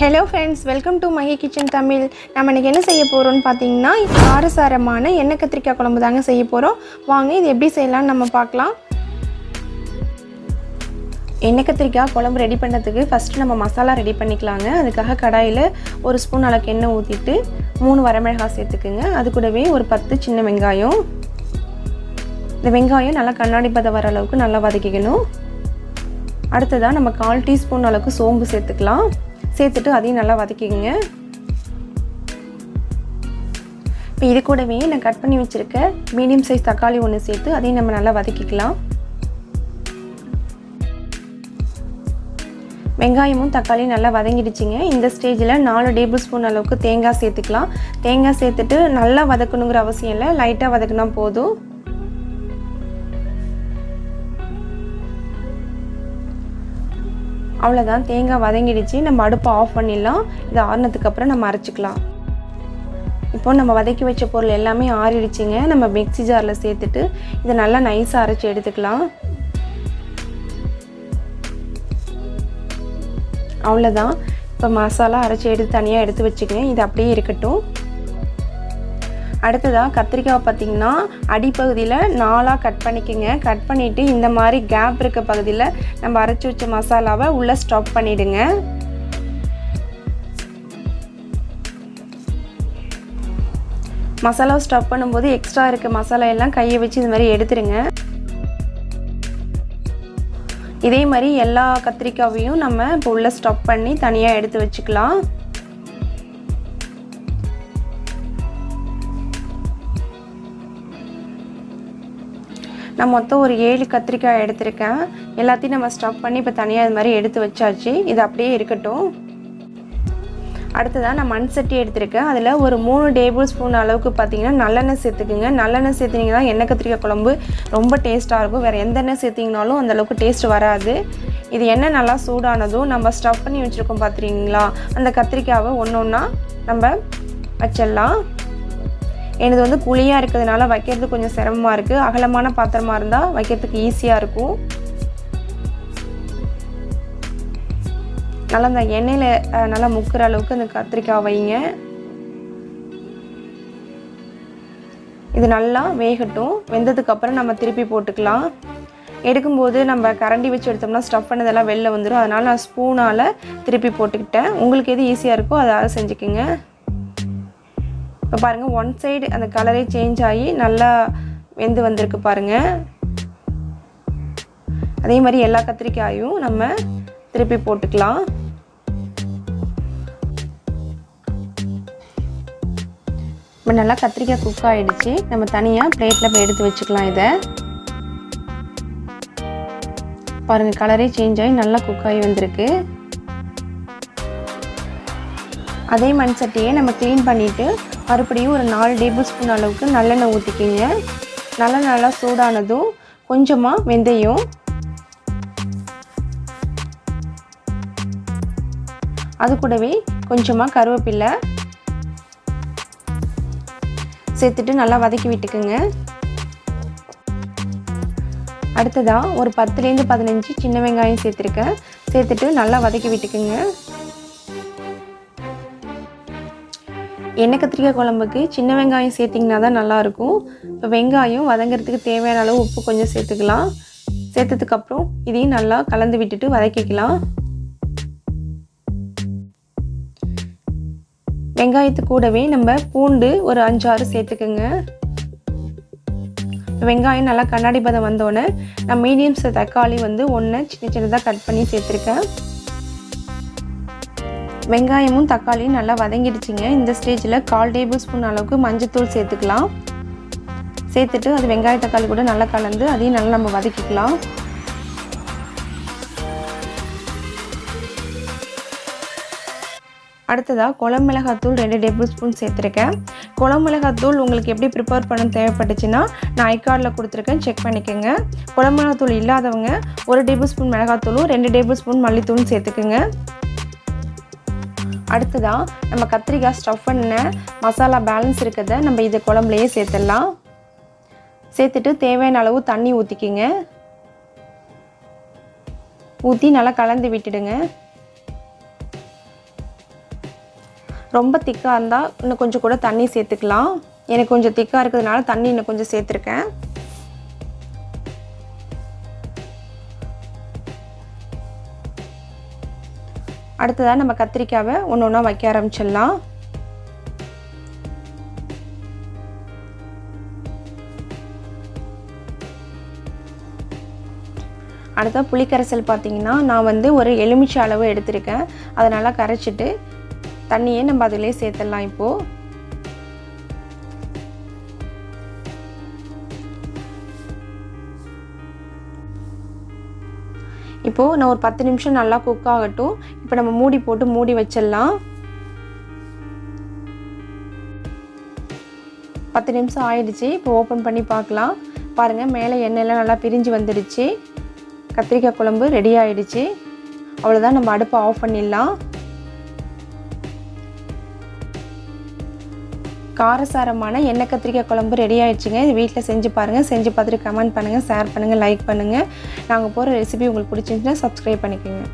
Hello friends, welcome to mahikitchentamil. நம்ம இன்னைக்கு என்ன செய்ய போறோம்னு பாத்தீங்கன்னா காரசாரமான எண்ணெய் கத்திரிக்காய் குழம்பு தாங்க செய்ய போறோம். வாங்க இது எப்படி செய்யலாம்னு நம்ம பார்க்கலாம். எண்ணெய் கத்திரிக்காய் குழம்பு ரெடி பண்ணதுக்கு ஃபர்ஸ்ட் நம்ம மசாலா ரெடி பண்ணிக்கலாங்க. அதுக்காக கடாயில 1 ஸ்பூன் அளவுக்கு எண்ணெய் ஊத்திட்டு 3 வரமிளகாய் சேர்த்துக்குங்க. அது கூடவே ஒரு 10 சின்ன வெங்காயம். இந்த வெங்காயம் நல்லா கண்ணாடி பதம் வர அளவுக்கு நல்லா வதக்கிக்கணும். அடுத்ததா நம்ம 1/4 டீஸ்பூன் அளவுக்கு சோம்பு சேர்த்துக்கலாம். சேர்த்துட்டு அதையும் நல்லா வதக்கிக்கங்க. இப்போ இது கூடவே நான் கட் பண்ணி வச்சிருக்க மீடியம் சைஸ் தக்காளி ஒன்று சேர்த்து அதையும் நம்ம நல்லா வதக்கிக்கலாம். வெங்காயமும் தக்காளியும் நல்லா வதங்கிடுச்சிங்க. இந்த ஸ்டேஜில் 4 டேபிள் ஸ்பூன் அளவுக்கு தேங்காய் சேர்த்துக்கலாம். தேங்காய் சேர்த்துட்டு நல்லா வதக்கணுங்கிற அவசியம் இல்லை, லைட்டாக வதக்குனா போதும். அவ்வளோதான், தேங்காய் வதங்கிடுச்சு. நம்ம அடுப்பை ஆஃப் பண்ணிடலாம். இது ஆறுனதுக்கு அப்புறம் நம்ம அரைச்சிக்கலாம். இப்போ நம்ம வதக்கி வச்ச பொருள் எல்லாமே ஆறிடுச்சிங்க. நம்ம மிக்ஸி ஜாரில் சேர்த்துட்டு இதை நல்லா நைஸாக அரைச்சி எடுத்துக்கலாம். அவ்வளோதான், இப்போ மசாலா அரைச்சி எடுத்து தனியாக எடுத்து வச்சுக்கங்க. இது அப்படியே இருக்கட்டும். அடுத்ததாக கத்திரிக்காய் பார்த்திங்கன்னா அடிப்பகுதியில் 4ஆக கட் பண்ணிக்கோங்க. கட் பண்ணிவிட்டு இந்த மாதிரி கேப் இருக்க பகுதியில் நம்ம அரைச்சி வச்ச மசாலாவை உள்ளே ஸ்டாப் பண்ணிவிடுங்க. மசாலாவை ஸ்டாப் பண்ணும்போது எக்ஸ்ட்ரா இருக்க மசாலா எல்லாம் கையை வச்சு இந்த மாதிரி எடுத்துருங்க. இதே மாதிரி எல்லா கத்திரிக்காயையும் நம்ம இப்போ உள்ளே ஸ்டாப் பண்ணி தனியாக எடுத்து வச்சுக்கலாம். நான் மொத்தம் ஒரு 7 கத்திரிக்காய் எடுத்திருக்கேன். எல்லாத்தையும் நம்ம ஸ்டஃப் பண்ணி இப்போ தனியாக இது மாதிரி எடுத்து வச்சாச்சு. இது அப்படியே இருக்கட்டும். அடுத்ததாக நான் மண் சட்டி எடுத்திருக்கேன். அதில் ஒரு 3 டேபிள் ஸ்பூன் அளவுக்கு பார்த்திங்கன்னா நல்லெண்ணெய் சேர்த்துக்குங்க. நல்லெண்ணெய் சேர்த்திங்கன்னா எண்ணெய் கத்திரிக்காய் குழம்பு ரொம்ப டேஸ்ட்டாக இருக்கும். வேறு எந்த எண்ணெய் சேர்த்திங்கனாலும் அந்தளவுக்கு டேஸ்ட் வராது. இது எண்ணெய் நல்லா சூடானதும் நம்ம ஸ்டஃப் பண்ணி வச்சுருக்கோம் பார்த்துறீங்களா, அந்த கத்திரிக்காவை ஒன்று ஒன்றா நம்ம வச்சிடலாம். எனது வந்து குழியாக இருக்கிறதுனால வைக்கிறது கொஞ்சம் சிரமமாக இருக்குது. அகலமான பாத்திரமாக இருந்தால் வைக்கிறதுக்கு ஈஸியாக இருக்கும். நல்லா அந்த எண்ணெயில் நல்லா முக்கிற அளவுக்கு அந்த கத்திரிக்காய் வைங்க. இது நல்லா வேகட்டும். வெந்ததுக்கப்புறம் நம்ம திருப்பி போட்டுக்கலாம். எடுக்கும்போது நம்ம கரண்டி வச்சு எடுத்தோம்னா ஸ்டஃப் பண்ணதெல்லாம் வெளில வந்துடும். அதனால் நான் ஸ்பூனால் திருப்பி போட்டுக்கிட்டேன். உங்களுக்கு எது ஈஸியாக இருக்கோ அதை செஞ்சுக்குங்க. இப்போ பாருங்கள், ஒன் சைடு அந்த கலரே சேஞ்ச் ஆகி நல்லா வெந்து வந்திருக்கு பாருங்கள். அதே மாதிரி எல்லா கத்திரிக்காயும் நம்ம திருப்பி போட்டுக்கலாம். இப்போ நல்லா கத்திரிக்காய் குக் ஆகிடுச்சு. நம்ம தனியாக பிளேட்டில் போய் எடுத்து வச்சுக்கலாம். இதை பாருங்கள், கலரே சேஞ்ச் ஆகி நல்லா குக் ஆகி வந்திருக்கு. அதே மண் சட்டியை நம்ம க்ளீன் பண்ணிவிட்டு மறுபடியும் ஒரு 4 டேபிள் ஸ்பூன் அளவுக்கு நல்லெண்ணெய் ஊற்றிக்கிங்க. நல்லா சூடானதும் கொஞ்சமாக வெந்தயம், அது கூடவே கொஞ்சமாக கருவேப்பிலை சேர்த்துட்டு நல்லா வதக்கி விட்டுக்குங்க. அடுத்ததாக ஒரு 10லேருந்து 15 சின்ன வெங்காயம் சேர்த்துருக்கேன். சேர்த்துட்டு நல்லா வதக்கி விட்டுக்குங்க. எண்ணெய் கத்திரிக்காய் குழம்புக்கு சின்ன வெங்காயம் சேர்த்திங்கன்னா தான் நல்லாயிருக்கும். இப்போ வெங்காயம் வதங்கிறதுக்கு தேவையான அளவு உப்பு கொஞ்சம் சேர்த்துக்கலாம். சேர்த்ததுக்கப்புறம் இதையும் நல்லா கலந்து விட்டுட்டு வதக்கிக்கலாம். வெங்காயத்து கூடவே நம்ம பூண்டு ஒரு 5-6 சேர்த்துக்குங்க. வெங்காயம் நல்லா கண்ணாடி பதம் வந்தோடனே நான் மீடியம் சைஸ் தக்காளி வந்து 1 சின்னதாக கட் பண்ணி சேர்த்துருக்கேன். வெங்காயமும் தக்காளியும் நல்லா வதங்கிடுச்சிங்க. இந்த ஸ்டேஜில் 1/4 டேபிள் ஸ்பூன் அளவுக்கு மஞ்சள்தூள் சேர்த்துக்கலாம். சேர்த்துட்டு அது வெங்காய தக்காளி கூட நல்லா கலந்து அதையும் நல்லா நம்ம வதக்கிக்கலாம். அடுத்ததாக குழம்பு மிளகாத்தூள் 2 டேபிள் ஸ்பூன் சேர்த்துருக்கேன். குழம்பு மிளகாத்தூள் உங்களுக்கு எப்படி ப்ரிப்பேர் பண்ண தேவைப்பட்டுச்சுன்னா நான் ஐகார்டில் கொடுத்துருக்கேன், செக் பண்ணிக்கோங்க. குழம்பு மிளகாத்தூள் இல்லாதவங்க 1 டேபிள் ஸ்பூன் மிளகாத்தூளும் 2 டேபிள் ஸ்பூன் மல்லித்தூளும் சேர்த்துக்குங்க. அடுத்ததாக நம்ம கத்திரிக்காய் ஸ்டஃப் பண்ண மசாலா பேலன்ஸ் இருக்கிறத நம்ம இதை குழம்புலையே சேர்த்துடலாம். சேர்த்துட்டு தேவையான அளவு தண்ணி ஊற்றிக்கிங்க. ஊற்றி நல்லா கலந்து விட்டுடுங்க. ரொம்ப திக்காக இருந்தால் இன்னும் கொஞ்சம் கூட தண்ணி சேர்த்துக்கலாம். எனக்கு கொஞ்சம் திக்காக இருக்கிறதுனால தண்ணி இன்னும் கொஞ்சம் சேர்த்துருக்கேன். அடுத்ததாக நம்ம கத்திரிக்காவை ஒன்று ஒன்றா வைக்க ஆரம்பிச்சிடலாம். அடுத்த புளிக்கரைசல் பார்த்திங்கன்னா நான் வந்து ஒரு எலுமிச்சை அளவு எடுத்திருக்கேன். அதை நல்லா கரைச்சிட்டு தண்ணியை நம்ம அதிலே சேர்த்துடலாம். இப்போது நான் ஒரு 10 நிமிஷம் நல்லா குக் ஆகட்டும். இப்போ நம்ம மூடி போட்டு மூடி வச்சிடலாம். 10 நிமிஷம் ஆயிடுச்சு. இப்போ ஓப்பன் பண்ணி பார்க்கலாம். பாருங்கள், மேலே எண்ணெயெல்லாம் நல்லா பிரிஞ்சு வந்துடுச்சு. கத்திரிக்காய் குழம்பு ரெடி ஆயிடுச்சு. அவ்வளோதான், நம்ம அடுப்பை ஆஃப் பண்ணிடலாம். காரசாரமான எண்ணெய் கத்திரிக்காய் குழம்பு ரெடி ஆயிடுச்சுங்க. இது வீட்டில் செஞ்சு பாருங்கள். செஞ்சு பார்த்துட்டு கமெண்ட் பண்ணுங்கள், ஷேர் பண்ணுங்கள், லைக் பண்ணுங்கள். நாங்கள் போகிற ரெசிபி உங்களுக்கு பிடிச்சிருந்துச்சுன்னா சப்ஸ்கிரைப் பண்ணிக்கோங்க.